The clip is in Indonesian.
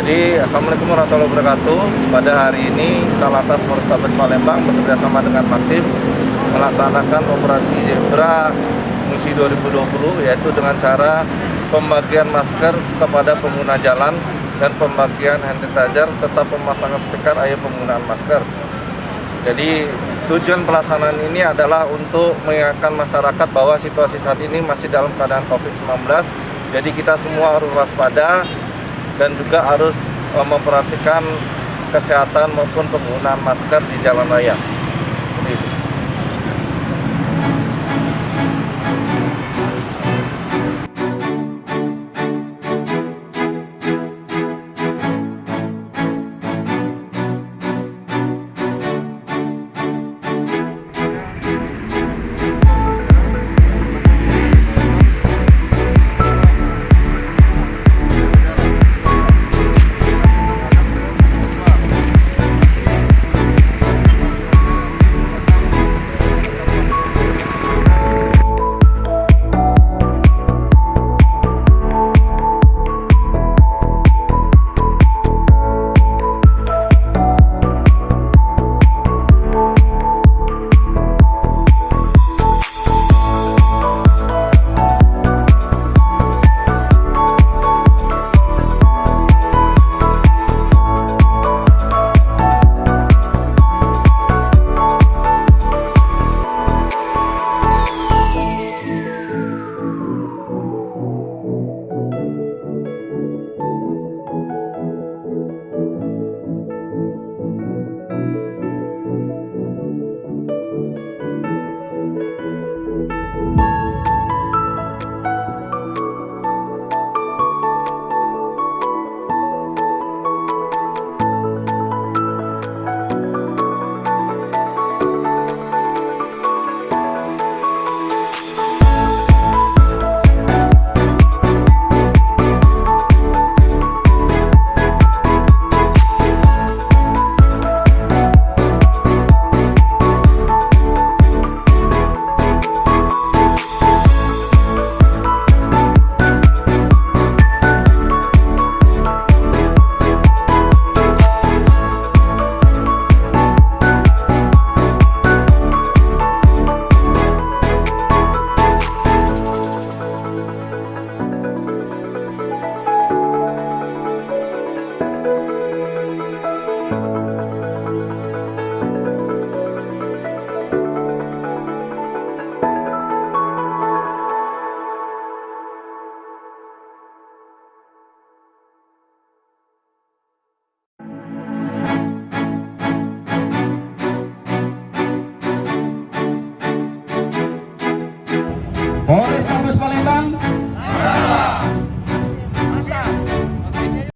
Jadi, Assalamualaikum warahmatullahi wabarakatuh. Pada hari ini, Satlantas Polrestabes Palembang bekerjasama dengan Maksim melaksanakan operasi Zebra Musi 2020, yaitu dengan cara pembagian masker kepada pengguna jalan dan pembagian hand sanitizer serta pemasangan stiker ayo penggunaan masker. Jadi, tujuan pelaksanaan ini adalah untuk mengingatkan masyarakat bahwa situasi saat ini masih dalam keadaan COVID-19. Jadi kita semua harus waspada dan juga harus memperhatikan kesehatan maupun penggunaan masker di jalan raya. Jadi,